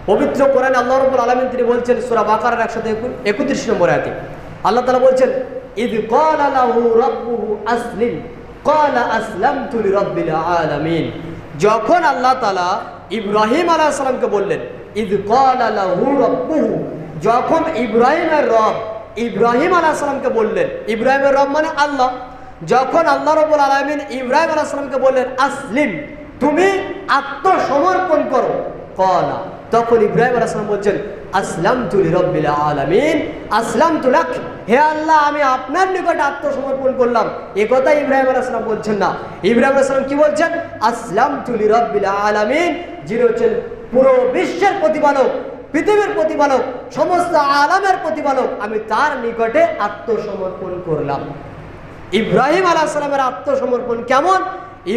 পবিত্র কোরআনে আল্লাহ রাব্বুল আলামিন তিনি বলছেন সূরা বাকারার 131 নম্বর আয়াতে আল্লাহ তাআলা বলছেন ইয ক্বালা লাহু রাব্বুহু আসলিম ক্বালা আসলামতু লিরাব্বিল আলামিন। যখন আল্লাহ তাআলা ইব্রাহিম আলাইহিস সালামকে বললেন ইয ক্বালা লাহু রাব্বুহু, যখন ইব্রাহিমের রব ইব্রাহিম আলাইহিস সালামকে বললেন, ইব্রাহিমের রব মানে আল্লাহ, যখন আল্লাহ রাব্বুল আলামিন ইব্রাহিম আলাইহিস সালামকে বললেন আসলিম, তুমি আত্মসমর্পণ করো, ক্বালা, তখন ইব্রাহিম আলাইহিস সালাম বলছেন আসলামতু লিরাব্বিল আলামিন আসলামতু লাক, হে আল্লাহ আমি আপনার নিকট আত্মসমর্পণ করলাম। এই কথা ইব্রাহিম আলাইহিস সালাম বলছেন না, ইব্রাহিম আলাইহিস সালাম কি বলছেন আসলামতু লিরাব্বিল আলামিন, যিনি হচ্ছেন পুরো বিশ্বের প্রতিপালক, পৃথিবীর প্রতিপালক, সমস্ত আলামের প্রতিপালক, আমি তার নিকটে আত্মসমর্পণ করলাম। ইব্রাহিম আলাইহিস সালামের আত্মসমর্পণ কেমন?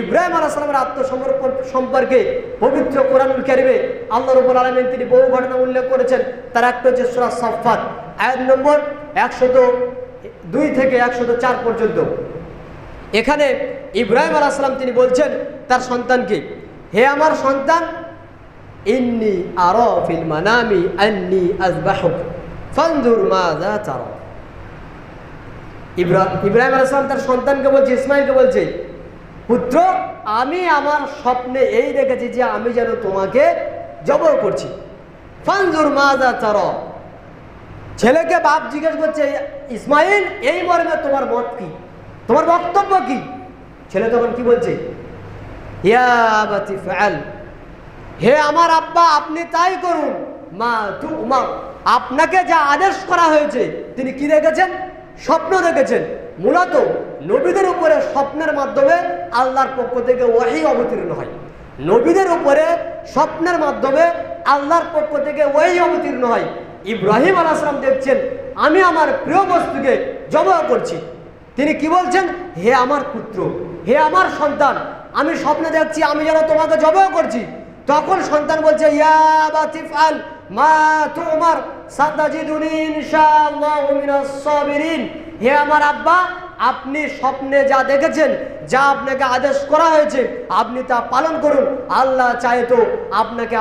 ইব্রাহিম আলাইহিস সালামের আত্মসমর্পণ সম্পর্কে পবিত্র কোরআনুল কারীমে আল্লাহ রাব্বুল আলামিন তিনি বহু ঘটনা উল্লেখ করেছেন। তার একটা হচ্ছে সূরা সাফফাত আয়াত নম্বর 102 থেকে 104 পর্যন্ত। এখানে ইব্রাহিম আলাইহিস সালাম তিনি বলছেন তার সন্তানকে, হে আমার সন্তান, ইন্নী আরা ফিল মানামি আন্নী আযবাহুক ফানজুর মাযা তারা। ইব্রাহিম আলাইহিস সালাম তার সন্তানকে বলছে, ইসমাঈলকে বলছে, পুত্র আমি আমার স্বপ্নে এই দেখেছি যে আমি যেন তোমাকে জবাই করছি। ফানজুর মাযা তারা, ছেলেকে বাপ জিজ্ঞেস করছে ইসমাঈল এই মর্মে তোমার মত কি, তোমার বক্তব্য কি? ছেলে তখন কি বলছে, ইয়া আবাতি ফাআল, হে আমার আব্বা আপনি তাই করুন, মা তুমার, আপনাকে যা আদেশ করা হয়েছে। তিনি কি দেখেছেন? স্বপ্ন দেখেছেন। মূলত নবীদের উপরে স্বপ্নের মাধ্যমে আল্লাহর পক্ষ থেকে ওহী অবতীর্ণ হয়। নবীদের উপরে স্বপ্নের মাধ্যমে আল্লাহর পক্ষ থেকে ওহী অবতীর্ণ হয়। ইব্রাহিম আলাইহিস সালাম দেখছেন আমি আমার প্রিয় বস্তুকে জবাই করছি। তিনি কি বলছেন, হে আমার পুত্র, হে আমার সন্তান, আমি স্বপ্নে দেখছি আমি যেন তোমাকে জবাই করছি। তখন সন্তান বলছে, ইয়া আবাতি ফাআল মা তুমার সাতাজিদুনি ইনশাআল্লাহু মিনাস সাবিরিন, হে আমার আব্বা আপনি স্বপ্নে যা দেখেছেন, যা আপনাকে আদেশ করা হয়েছে আপনি তা পালন করুন। আল্লাহ চায় তো আপনাকে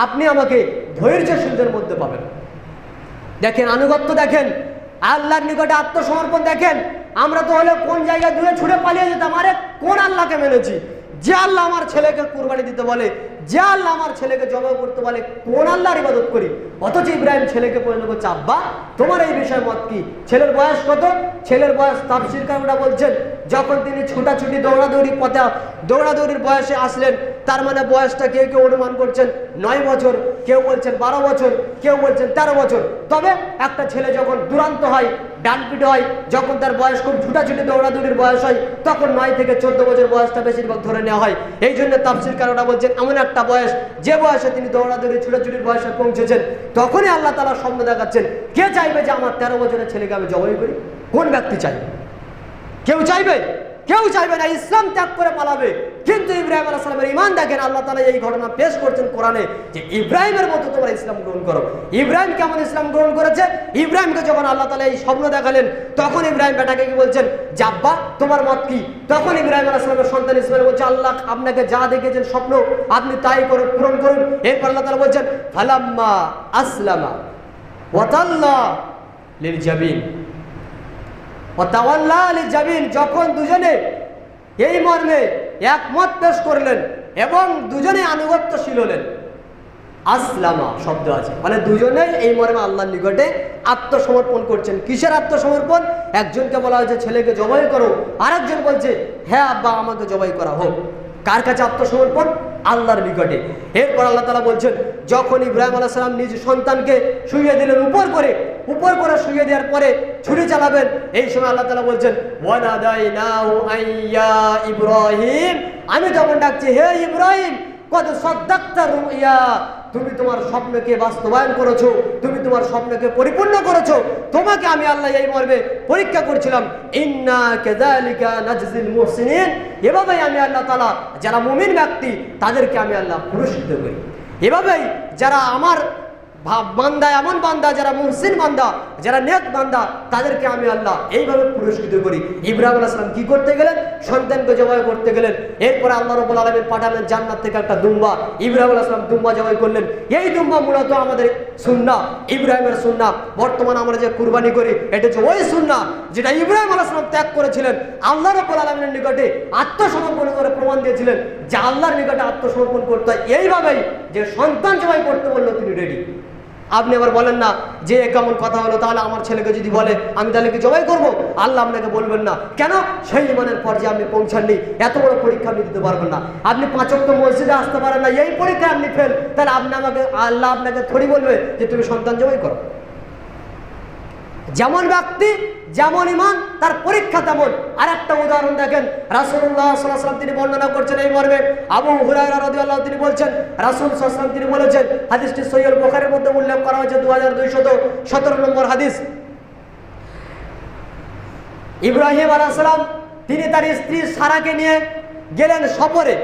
আপনি আমাকে ধৈর্যশীলদের মধ্যে পাবেন। দেখেন আনুগত্য, দেখেন আল্লাহর নিকটে আত্মসমর্পণ। দেখেন আমরা তো হলে কোন জায়গায় দূরে ছুটে পালিয়ে যেতাম, আরে কোন আল্লাহকে মেনেছি? যে আল্লাহ আমার ছেলেকে কুরবানি দিতে বলে, যে আল্লাহ আমার ছেলেকে জবাই করতে বলে, কোন আল্লাহর ইবাদত করি? অথচ ইব্রাহিম ছেলেকে প্রশ্ন করছে, আব্বা তোমার এই বিষয়ে মত কি? ছেলের বয়স কত? ছেলের বয়স তাফসীরকাররা বলছেন যখন তিনি ছোটাছুটি দৌড়াদৌড়ির বয়সে আসলেন, তার মানে বয়সটা কেউ কেউ অনুমান করছেন 9 বছর, কেউ বলছেন 12 বছর, কেউ বলছেন 13 বছর। তবে একটা ছেলে যখন দুরান্ত হয়, ডানপিট হয়, যখন তার বয়স খুব ছুটাছুটি দৌড়াদৌড়ির বয়স হয়, তখন 9 থেকে 14 বছর বয়সটা বেশিরভাগ ধরে নেওয়া হয়। এই জন্য তাফসীরকাররা বলছেন এমন একটা বয়স যে বয়সে তিনি দৌড়াদৌড়ি ছুটাছুটির বয়সে পৌঁছেছেন, তখনই আল্লাহ তাআলা স্বপ্ন দেখাচ্ছেন। কে চাইবে যে আমার 13 বছরের ছেলেকে আমি জবাই করি? কোন ব্যক্তি চাইবে? কেউ চাইবে? কেউ চাইবে না, ইসলাম ত্যাগ করে পালাবে। কিন্তু ইব্রাহিম আলাইহিস সালামের ঈমান দেখেন, আল্লাহ তাআলা এই ঘটনা পেশ করছেন কোরআনে যে ইব্রাহিমের মতো তোমরা ইসলাম গ্রহণ করো। ইব্রাহিম কেমন ইসলাম গ্রহণ করেছে? ইব্রাহিমকে যখন আল্লাহ তাআলা এই স্বপ্ন দেখালেন, তখন ইব্রাহিম বেটাকে কি বলছেন, যে আব্বা তোমার মত কি? তখন ইব্রাহিম আলাইহিস সালামের সন্তান ইসমাঈল বলছে, আল্লাহ আপনাকে যা দেখেছেন স্বপ্ন আপনি তাই পূরণ করুন। এরপর আল্লাহ তাআলা বলছেন ফালাম্মা আসলামা ওয়া তাল্লা লিল জাবিন ওয়া তাওয়াল্লা লিল জাবিন, যখন দুজনে এই মর্মে একমত পেশ করলেন এবং দুজনে আনুগত্যশীল হলেন। আসলামা শব্দ আছে, মানে দুজনেই এই মর্মে আল্লাহর নিকটে আত্মসমর্পণ করছেন। কিসের আত্মসমর্পণ? একজনকে বলা হয়েছে ছেলেকে জবাই করো, আরেকজন বলছে হ্যাঁ আব্বা আমাকে জবাই করা হোক। কার কাছে আত্মসমর্পণ? আল্লাহর নিকটে। এরপর আল্লাহ তাআলা বলছেন যখন ইব্রাহিম আলাইহিস সালাম নিজ সন্তানকে শুইয়ে দিলেন উপর করে শুইয়ে দেওয়ার পরে ছুরি চালাবেন, এই সময় আল্লাহ তাআলা বলছেন ওয়ানাদাইনাহু আইয়া ইব্রাহিম, আমি তখন ডাকছি হে ইব্রাহিম কদ সাদ্দাকতা রুইয়া, তুমি তোমার স্বপ্নকে বাস্তবায়ন করেছো, তুমি তোমার স্বপ্নকে পরিপূর্ণ করেছো। তোমাকে আমি আল্লাহ এই মর্মে পরীক্ষা করছিলাম। ইন্না কাযালিকা নাজজিল মুহসিনিন, এভাবেই আমি আল্লাহ তাআলা যারা মুমিন ব্যক্তি তাদেরকে আমি আল্লাহ পুরস্কৃত করি। এভাবেই যারা আমার বান্দা, এমন বান্দা যারা মুহসিন বান্দা, যারা নেক বান্দা, তাদেরকে আমি আল্লাহ এইভাবে পুরস্কৃত করি। ইব্রাহিম আলাইহিস সালাম কি করতে গেলেন? সন্তানকে জবাই করতে গেলেন। এরপরে আল্লাহ রাব্বুল আলামিন পাঠালেন জান্নাত থেকে একটা দুম্বা। ইব্রাহিম আলাইহিস সালাম দুম্বা জবাই করলেন। এই দুম্বা মূলত আমাদের সুন্নাহ, ইব্রাহিমের সুন্নাহ। বর্তমানে আমরা যে কুরবানি করি এটা হচ্ছে ওই সুন্নাহ যেটা ইব্রাহিম আলাইহিস সালাম ত্যাগ করেছিলেন, আল্লাহ রাব্বুল আলামিনের নিকটে আত্মসমর্পণ করে প্রমাণ দিয়েছিলেন যে আল্লাহর নিকটে আত্মসমর্পণ করতে হয় এইভাবেই যে সন্তান জবাই করতে বললো তিনি রেডি। আপনি আবার বলেন না যে কেমন কথা হলো, তাহলে আমার ছেলেকে যদি বলে আমি তাহলে কি জবাই করবো? আল্লাহ আপনাকে বলবেন না। কেন? সেই ইমানের পর্যায়ে আপনি পৌঁছাননি, এত বড় পরীক্ষা আপনি দিতে পারবেন না। আপনি 5 ওয়াক্ত মসজিদে আসতে পারেন না, এই পরীক্ষায় আপনি ফেল, তাহলে আল্লাহ আপনাকে থোড়ি বলবে যে তুমি সন্তান জবাই করো। যেমন ব্যক্তি যেমন ইমান তার পরীক্ষা তেমন। আর একটা উদাহরণ দেখেন, রাসূলুল্লাহ সাল্লাল্লাহু আলাইহি ওয়াসাল্লাম তিনি বর্ণনা করছেন এই মর্মে, আবু হুরায়রা রাদিয়াল্লাহু তিনি বলছেন রাসূল সাল্লাল্লাহু আলাইহি ওয়াসাল্লাম তিনি বলেছেন, হাদিসটি সহিহ বুখারীর মধ্যে উল্লেখ করা হয়েছে 2217 নম্বর হাদিস। ইব্রাহিম আলাইহিস সালাম তিনি তার স্ত্রী সারাকে নিয়ে গেলেন সফরে,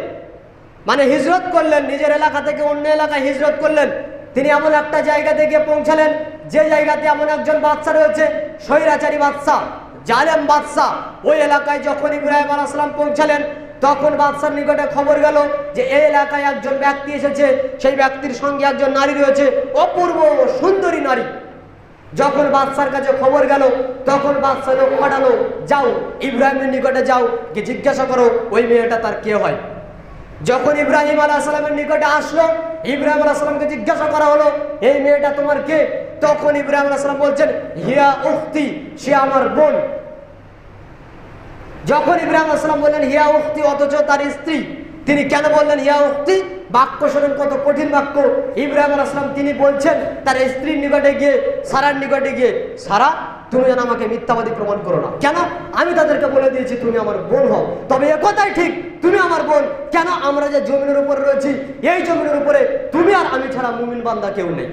মানে হিজরত করলেন, নিজের এলাকা থেকে অন্য এলাকায় হিজরত করলেন। তিনি এমন একটা জায়গাতে গিয়ে পৌঁছালেন যে জায়গাতে এমন একজন বাদশা রয়েছে, স্বৈরাচারী বাদশা, জালেম বাদশা। ওই এলাকায় যখন ইব্রাহিম আলাইহিস সালাম পৌঁছালেন তখন বাদশার নিকটে খবর গেল যে এই এলাকায় একজন ব্যক্তি এসেছে, সেই ব্যক্তির সঙ্গে একজন নারী রয়েছে, অপূর্ব সুন্দরী নারী। যখন বাদশার কাছে খবর গেল তখন বাদশা লোক পাঠালো, যাও ইব্রাহিমের নিকটে যাও, কি জিজ্ঞাসা করো ওই মেয়েটা তার কে হয়। যখন ইব্রাহিম আলাইহিস সালামের নিকটে আসলো, ইব্রাহিম আলাইহিস সালামকে জিজ্ঞাসা করা হলো এই মেয়েটা তোমার কে? তখন ইব্রাহিম আলাইহিস সালাম বলছেন হিয়া উখতি, সে আমার বোন। যখন ইব্রাহিম আলাইহিস সালাম বললেন হিয়া উখতি, অথচ তার স্ত্রী, তিনি কেন বললেন হিয়া উখতি? বাক্য শোনেন কত কঠিন বাক্য। ইব্রাহিম আলাইহিস সালাম তিনি বলছেন তার স্ত্রীর নিকটে গিয়ে, সারার নিকটে গিয়ে, সারা তুমি যেন আমাকে মিথ্যাবাদী প্রমাণ করো না। কেন? আমি তাদেরকে বলে দিয়েছি তুমি আমার বোন হও। তবে একথাই ঠিক, তুমি আমার বোন। কেন? আমরা যে জমিনের উপরে রয়েছি, এই জমিনের উপরে তুমি আর আমি ছাড়া মুমিন বান্দা কেউ নেই।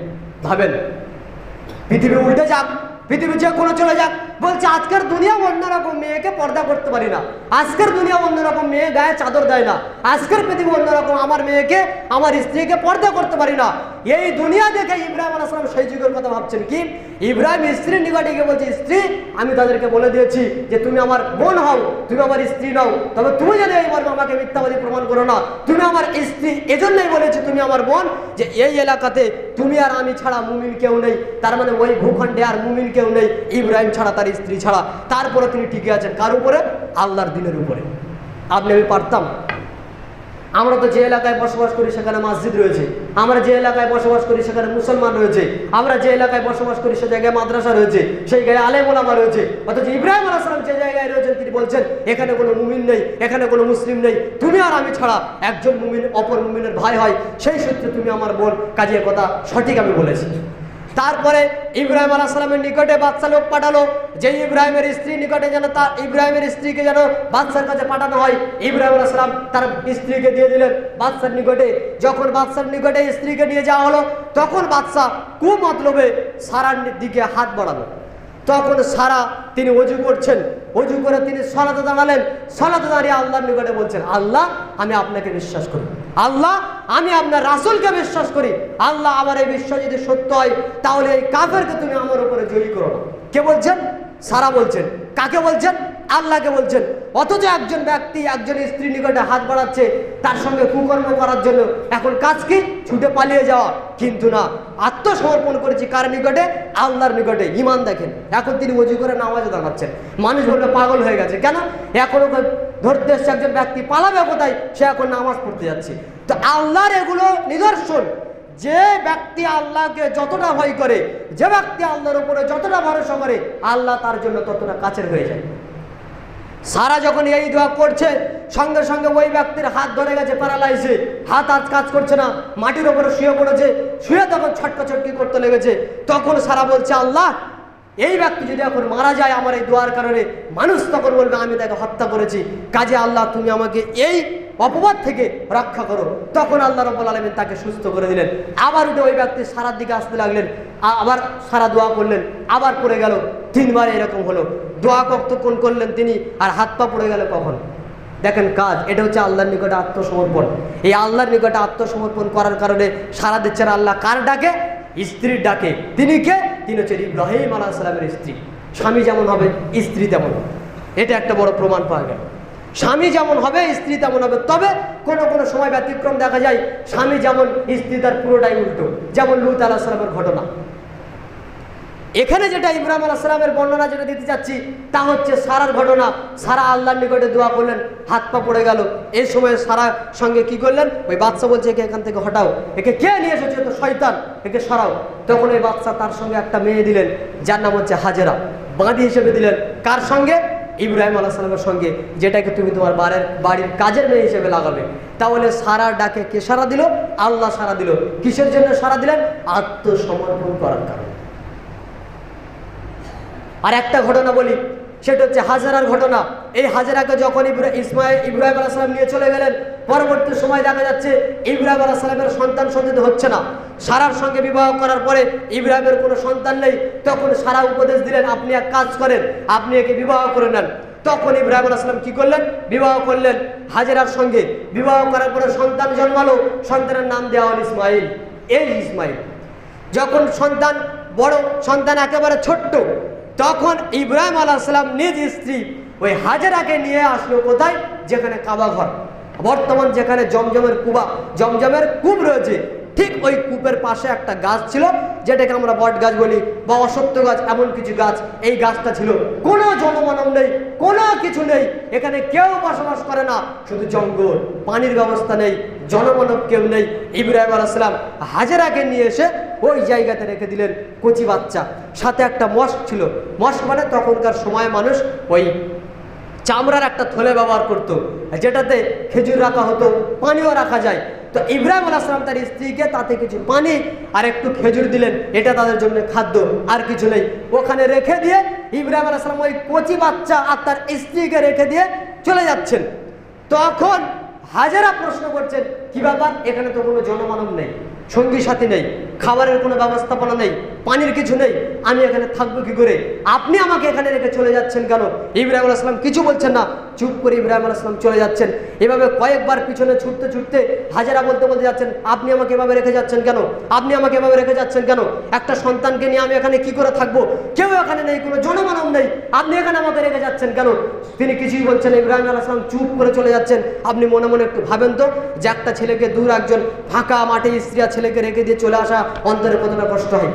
ভাবেন, পৃথিবী উল্টে যাক, পৃথিবী যে কোনো চলে যাক, বলছে আজকের দুনিয়া অন্যরকম, মেয়েকে পর্দা করতে পারি না। আজকের দুনিয়া অন্যরকম, মেয়ে গায়ে চাদর দেয় না। আজকের পৃথিবী অন্যরকম, আমার মেয়েকে আমার স্ত্রীকে পর্দা করতে পারি না। এই দুনিয়া দেখে ইব্রাহিম আলাইহিস সালাম সেই যুগের কথা ভাবছেন কি? ইব্রাহিম স্ত্রীর নিকটে গিয়ে বলছে স্ত্রী আমি তাদেরকে বলে দিয়েছি যে তুমি আমার বোন হও, তুমি আমার স্ত্রী নও। তবে তুমি যদি এই মর্মে আমাকে মিথ্যাবাদী প্রমাণ করো না, তুমি আমার স্ত্রী। এজন্যই বলেছি তুমি আমার বোন, যে এই এলাকাতে তুমি আর আমি ছাড়া মুমিন কেউ নেই। তার মানে ওই ভূখণ্ডে আর মুমিন কেউ নেই ইব্রাহিম ছাড়া, তার স্ত্রী ছাড়া। তারপরে তিনি টিকে আছেন কার উপরে? আল্লাহর দ্বীনের উপরে। আপনি আমি পারতাম? আমরা তো যে এলাকায় বসবাস করি সেখানে মসজিদ রয়েছে, আমরা যে এলাকায় বসবাস করি সেখানে মুসলমান রয়েছে, আমরা যে এলাকায় বসবাস করি সে জায়গায় মাদ্রাসা রয়েছে, সেই জায়গায় আলেম ওলামা রয়েছে। অথচ ইব্রাহিম আলাইহিস সালাম যে জায়গায় রয়েছেন তিনি বলছেন এখানে কোনো মুমিন নেই, এখানে কোনো মুসলিম নেই, তুমি আর আমি ছাড়া একজন মুমিন অপর মুমিনের ভাই হয়, সেই সূত্রে তুমি আমার বোন। কাজে কথা সঠিক আমি বলেছি। তারপরে ইব্রাহিম আলাইহিস সালামের নিকটে বাদশা লোক পাঠালো যে ইব্রাহিমের স্ত্রীর নিকটে যেন তার ইব্রাহিমের স্ত্রীকে যেন বাদশার কাছে পাঠানো হয়। ইব্রাহিম আলাইহিস সালাম তার স্ত্রীকে দিয়ে দিলেন বাদশার নিকটে। যখন বাদশার নিকটে স্ত্রীকে নিয়ে যাওয়া হলো তখন বাদশা কুমতলবে সারার দিকে হাত বাড়ালো। তখন সারা তিনি ওযু করছেন, ওযু করে তিনি সালাতে দাঁড়ালেন। সালাতে দাঁড়িয়ে আল্লাহর নিকটে বলছেন আল্লাহ আমি আপনাকে বিশ্বাস করি, আল্লাহ আমি আপনার রাসূলকে বিশ্বাস করি, আল্লাহ আমার এই বিশ্বাস যদি সত্য হয় তাহলে এই কাফেরকে তুমি আমার উপরে জয়ী করো না। কে বলছেন? সারা বলছেন। কাকে বলছেন? আল্লাহকে বলছেন। অথচ একজন ব্যক্তি একজন স্ত্রীর নিকটে হাত বাড়াচ্ছে তার সঙ্গে কুকর্ম করার জন্য, এখন কাজ কি? ছুটে পালিয়ে যাওয়া। কিন্তু না, আত্মসমর্পণ করেছি কার নিকটে? আল্লাহর নিকটে। ঈমান দেখেন, এখন তিনি ওযু করে নামাজে দাঁড়াচ্ছেন। মানুষ বলবে পাগল হয়ে গেছে। কেন? এখনো ধরতে এসছে একজন ব্যক্তি, পালাবে কোথায়? সে এখন নামাজ পড়তে যাচ্ছে। তো আল্লাহর এগুলো নিদর্শন। যে ব্যক্তি আল্লাহকে যতটা ভয় করে, যে ব্যক্তি আল্লাহর উপরে যতটা ভরসা করে, আল্লাহ তার জন্য ততটা কাছের হয়ে যায়। সারা যখন এই দোয়া করছে সঙ্গে সঙ্গে ওই ব্যক্তির হাত ধরে গেছে প্যারালাইসে, হাত আজ কাজ করছে না, মাটির উপরে শুয়ে পড়েছে। শুয়ে তখন ছটকাছটকি করতে লেগেছে। তখন সারা বলছে আল্লাহ এই ব্যক্তি যদি এখন মারা যায় আমার এই দোয়ার কারণে, মানুষ তখন বলবে আমি তাকে হত্যা করেছি। কাজে আল্লাহ তুমি আমাকে এই অপবাদ থেকে রক্ষা করো। তখন আল্লাহ রাব্বুল আলামিন তাকে সুস্থ করে দিলেন। আবার উঠে ওই ব্যক্তি সারার দিকে আসতে লাগলেন, আবার সারা দোয়া করলেন, আবার পড়ে গেল। 3 বার এরকম হলো। দোয়া কতক্ষণ করলেন তিনি, আর হাত পা পড়ে গেল কখন? দেখেন কাজ, এটা হচ্ছে আল্লাহর নিকটে আত্মসমর্পণ। এই আল্লাহর নিকটে আত্মসমর্পণ করার কারণে সারা দিচ্ছেন আল্লাহ কার ডাকে? স্ত্রীর ডাকে। তিনি কে? তিনি হচ্ছেন ইব্রাহিম আলাইহিস সালামের স্ত্রী। স্বামী যেমন হবে স্ত্রী তেমন হবে। এটা একটা বড় প্রমাণ পাওয়া গেল। স্বামী যেমন হবে স্ত্রী তেমন হবে। তবে কোনো কোনো সময় ব্যতিক্রম দেখা যায়, স্বামী যেমন স্ত্রী তার পুরোটাই উল্টো, যেমন লূত আলাইহিস সালামের ঘটনা। এখানে যেটা ইব্রাহিম আলাইহিস সালামের বর্ণনা যেটা দিতে চাচ্ছি তা হচ্ছে সারার ঘটনা। সারা আল্লাহর নিকটে দোয়া করলেন, হাত পা পড়ে গেল। এই সময় সারার সঙ্গে কি করলেন, ওই বাদশা বলছে একে এখান থেকে হটাও, একে কে নিয়ে এসেছে, তো শয়তান, একে সরাও। তখন ওই বাদশা তার সঙ্গে একটা মেয়ে দিলেন, যার নাম হচ্ছে হাজেরা, বাঁধি হিসেবে দিলেন। কার সঙ্গে? ইব্রাহিম আলাইহিস সালামের সঙ্গে, যেটাকে তুমি তোমার বাড়ির কাজের মেয়ে হিসেবে লাগাবে। তাহলে সারার ডাকে কে সাড়া দিল? আল্লাহ সাড়া দিল। কিসের জন্য সাড়া দিলেন? আত্মসমর্পণ করার কারণে। আর একটা ঘটনা বলি, সেটা হচ্ছে হাজেরার ঘটনা। এই হাজেরাকে যখন ইব্রাহিম আলাইহিস সালাম নিয়ে চলে গেলেন, পরবর্তী সময় দেখা যাচ্ছে ইব্রাহিম আলাইহিস সালামের সন্তান সন্ততি হচ্ছে না। সারার সঙ্গে বিবাহ করার পরে ইব্রাহিমের কোনো সন্তান নেই। তখন সারা উপদেশ দিলেন, আপনি এক কাজ করেন, আপনি একে বিবাহ করে নেন। তখন ইব্রাহিম আলাইহিস সালাম কি করলেন? বিবাহ করলেন হাজেরার সঙ্গে। বিবাহ করার পরে সন্তান জন্মালো, সন্তানের নাম দেওয়া হল ইসমাইল। এই ইসমাইল যখন সন্তান বড়, সন্তান একেবারে ছোট্ট, তখন ইব্রাহিম আলাইহিস সালাম নিজ স্ত্রী ওই হাজেরাকে নিয়ে আসলো কোথায়? যেখানে কাবা ঘর, বর্তমান যেখানে জমজমের কূপ রয়েছে, ঠিক ওই কূপের পাশে একটা গাছ ছিল, যেটাকে আমরা বট গাছ বলি বা অসত্য গাছ, এমন কিছু গাছ। এই গাছটা ছিল, কোনো জনমানব নেই, কোনো কিছু নেই, এখানে কেউ বসবাস করে না, শুধু জঙ্গল, পানির ব্যবস্থা নেই, জনমানব কেউ নেই। ইব্রাহিম আলাইহিস সালাম হাজেরাকে নিয়ে এসে ওই জায়গাতে রেখে দিলেন, কচি বাচ্চা, সাথে একটা মস্ক ছিল। মস্ক মানে তখনকার সময় মানুষ ওই চামড়ার একটা থলে ব্যবহার করত, যেটাতে খেজুর রাখা হতো, পানিও রাখা যায়। তো ইব্রাহিম আলাইহিস সালাম তার স্ত্রীকে তাতে কিছু পানি আর একটু খেজুর দিলেন, এটা তাদের জন্য খাদ্য, আর কিছু নেই। ওখানে রেখে দিয়ে ইব্রাহিম আলাইহিস সালাম ওই কচি বাচ্চা আর তার স্ত্রীকে রেখে দিয়ে চলে যাচ্ছেন। তখন হাজেরা প্রশ্ন করছেন, কি ব্যাপার, এখানে তো কোনো জনমানব নেই, সঙ্গী সাথী নেই, খাবারের কোনো ব্যবস্থাপনা নেই, পানির কিছু নেই, আমি এখানে থাকবো কি করে? আপনি আমাকে এখানে রেখে চলে যাচ্ছেন কেন? ইব্রাহিম আলাইহিস সালাম কিছু বলছেন না, চুপ করে ইব্রাহিম আলাইহিস সালাম চলে যাচ্ছেন। এভাবে কয়েকবার পিছনে ছুটতে ছুটতে হাজেরা বলতে যাচ্ছেন, আপনি আমাকে এভাবে রেখে যাচ্ছেন কেন? আপনি আমাকে এভাবে রেখে যাচ্ছেন কেন? একটা সন্তানকে নিয়ে আমি এখানে কি করে থাকবো? কেউ এখানে নেই, কোনো জনমানব নেই, আপনি এখানে আমাকে রেখে যাচ্ছেন কেন? তিনি কিছুই বলছেন, ইব্রাহিম আলাইহিস সালাম চুপ করে চলে যাচ্ছেন। আপনি মনে মনে একটু ভাবেন তো, যে একটা ছেলেকে দূর, একজন ফাঁকা মাঠে স্ত্রী আর ছেলেকে রেখে দিয়ে চলে আসা অন্তরে কতটা কষ্ট হয়?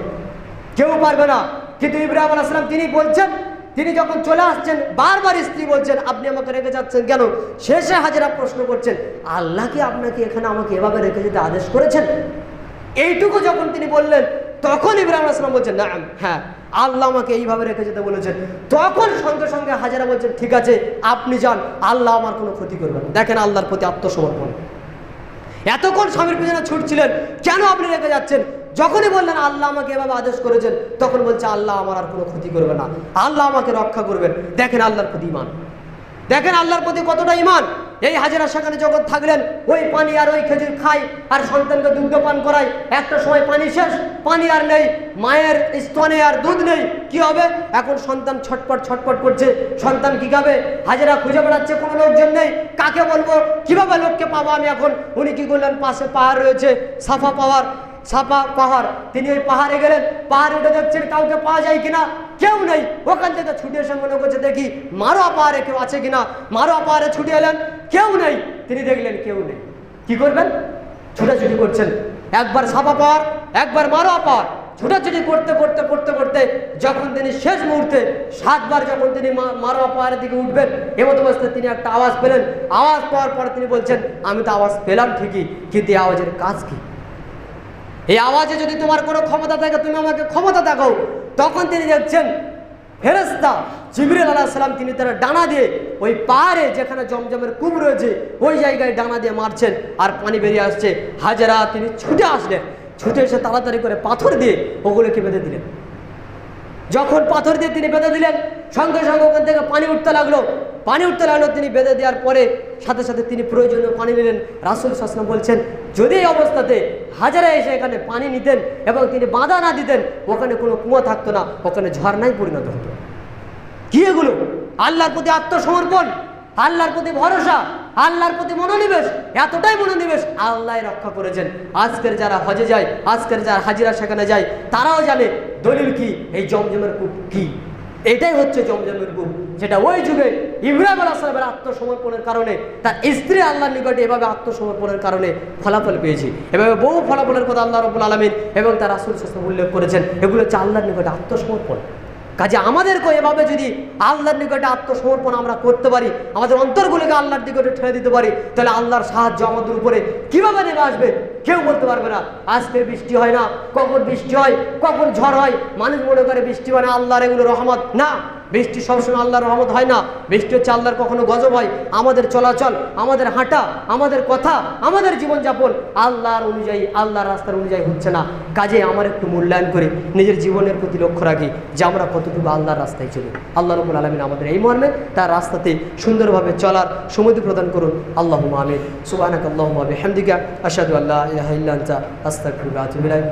কেউ পারবে না। কিন্তু ইব্রাহিম আলাইহিস সালাম তিনি বলছেন, তিনি যখন চলে আসছেন, বারবার স্ত্রী বলছেন, আপনি আমাকে রেখে যাচ্ছেন কেন? শেষে হাজেরা প্রশ্ন করছেন, আল্লাহ কি আপনাকে এখানে আমাকে এভাবে রেখে যেতে আদেশ করেছেন? এইটুকু যখন তিনি বললেন, তখন ইব্রাহিম আলাইহিস সালাম বলছেন, না, হ্যাঁ, আল্লাহ আমাকে এইভাবে রেখে যেতে বলেছেন। তখন সঙ্গে সঙ্গে হাজেরা বলছেন, ঠিক আছে, আপনি যান, আল্লাহ আমার কোনো ক্ষতি করবেন। দেখেন আল্লাহর প্রতি আত্মসমর্পণ। এতক্ষণ স্বামীর পিছনে ছুটছিলেন, কেন আপনি রেখে যাচ্ছেন? যখনই বললেন আল্লাহ আমাকে এভাবে আদেশ করেছেন, তখন বলছে, আল্লাহ আমার আর কোনো ক্ষতি করবে না, আল্লাহ আমাকে রক্ষা করবেন। দেখেন আল্লাহর প্রতি ঈমান, দেখেন আল্লাহর প্রতি কতটা ঈমান। এই হাজেরা সেখানে যখন থাকলেন, ওই পানি আর ওই খেজুর খাই আর সন্তানকে দুগ্ধ পান করায়। একটা সময় পানি শেষ, পানি আর নেই, মায়ের স্তনে আর দুধ নেই, কি হবে? এখন সন্তান ছটপট ছটপট করছে, সন্তান কি খাবে? হাজেরা খুঁজে বেড়াচ্ছে, কোনো লোকজন নেই, কাকে বলবো, কিভাবে লোককে পাবো আমি এখন? উনি কি করলেন, পাশে পাহাড় রয়েছে, সাফা পাহাড়, তিনি ওই পাহাড়ে গেলেন। পাহাড়ে উঠে দেখছেন কাউকে পাওয়া যায় কিনা, কেউ নেই। ওখান থেকে ছুটে এসে মনে করছে, দেখি মারোয়া পাহাড়ে কেউ আছে কিনা। মারোয়া পাহাড়ে ছুটে এলেন, কেউ নেই। তিনি দেখলেন কেউ নেই, কি করবেন? ছুটাছুটি করছেন, একবার সাফা পাহাড়, একবার মারোয়া পাহাড়, ছুটাছুটি করতে করতে করতে করতে যখন তিনি শেষ মুহূর্তে 7 বার যখন তিনি মারোয়া পাহাড়ের দিকে উঠবেন, এমত অবস্থায় তিনি একটা আওয়াজ পেলেন। আওয়াজ পাওয়ার পরে তিনি বলছেন, আমি তো আওয়াজ পেলাম ঠিকই, কিন্তু এই আওয়াজের কাজ কি? এই আওয়াজে যদি তোমার কোনো ক্ষমতা থাকে, তুমি আমাকে ক্ষমতা দেখাও। তখন তিনি দেখছেন ফেরেশতা জিবরিল আলাইহিস সালাম, তিনি তার ডানা দিয়ে ওই পাহাড়ে যেখানে জমজমের কূপ রয়েছে, ওই জায়গায় ডানা দিয়ে মারছেন আর পানি বেরিয়ে আসছে। হাজেরা তিনি ছুটে আসলেন, ছুটে এসে তাড়াতাড়ি করে পাথর দিয়ে ওগুলোকে বেঁধে দিলেন। যখন পাথর দিয়ে তিনি বেঁধে দিলেন, সঙ্গে সঙ্গে ওখান থেকে পানি উঠতে লাগলো। তিনি বেঁধে দেওয়ার পরে সাথে সাথে তিনি প্রয়োজনীয় পানি নিলেন। রাসূল সাল্লাল্লাহু আলাইহি ওয়াসাল্লাম বলছেন, যদি এই অবস্থাতে হাজেরা এসে এখানে পানি নিতেন এবং তিনি বাধা না দিতেন, ওখানে কোনো কুয়া থাকতো না, ওখানে ঝর্ণায় পরিণত হতো। কি এগুলো? আল্লাহর প্রতি আত্মসমর্পণ, আল্লাহর প্রতি ভরসা, আল্লাহর প্রতি মনোনিবেশ, এতটাই মনোনিবেশ, আল্লাহ রক্ষা করেছেন। আজকের যারা হজে যায়, আজকের যারা হাজিরা সেখানে যায়, তারাও জানে দলিল কি, এই জমজমের কূপ কি। এটাই হচ্ছে জমজমের কূপ, যেটা ওই যুগে ইব্রাহিম আলাইহিস সালামের আত্মসমর্পণের কারণে, তার স্ত্রী আল্লাহর নিকটে এভাবে আত্মসমর্পণের কারণে ফলাফল পেয়েছি। এভাবে বহু ফলাফলের কথা আল্লাহ রাব্বুল আলামিন এবং তার রাসূল সাল্লাল্লাহু আলাইহি ওয়াসাল্লাম উল্লেখ করেছেন। এগুলো হচ্ছে আল্লাহর নিকটে আত্মসমর্পণ। কাজে আমাদেরকে এভাবে যদি আল্লাহর নিকটে আত্মসমর্পণ আমরা করতে পারি, আমাদের অন্তরগুলোকে আল্লাহর নিকটে ঠেলে দিতে পারি, তাহলে আল্লাহর সাহায্য আমাদের উপরে কিভাবে নেমে আসবে কেউ বলতে পারবে না। আজকে বৃষ্টি হয় না, কখন বৃষ্টি হয়, কখন ঝড় হয়, মানুষ মনে করে বৃষ্টি মানে আল্লাহর এগুলো রহমত। না, বৃষ্টি সবসময় আল্লাহর রহমত হয় না। বৃষ্টি হচ্ছে আল্লাহর কখনো গজব হয়। আমাদের চলাচল, আমাদের হাঁটা, আমাদের কথা, আমাদের জীবনযাপন আল্লাহর অনুযায়ী, আল্লাহর রাস্তার অনুযায়ী হচ্ছে না। কাজে আমার একটু মূল্যায়ন করে নিজের জীবনের প্রতি লক্ষ্য রাখি যে আমরা কতটুকু আল্লাহর রাস্তায় চলি। আল্লাহ রাব্বুল আলামিন আমাদের এই মর্মে তার রাস্তাতে সুন্দরভাবে চলার সুমতি প্রদান করুন। আল্লাহুম্মা আমিন। সুবহানাকাল্লাহুম্মা ওয়া বিহামদিকা আশহাদু আল্লা ইলাহা ইল্লা আনতা আস্তাগফিরুকা ওয়া আতুবু ইলাইক।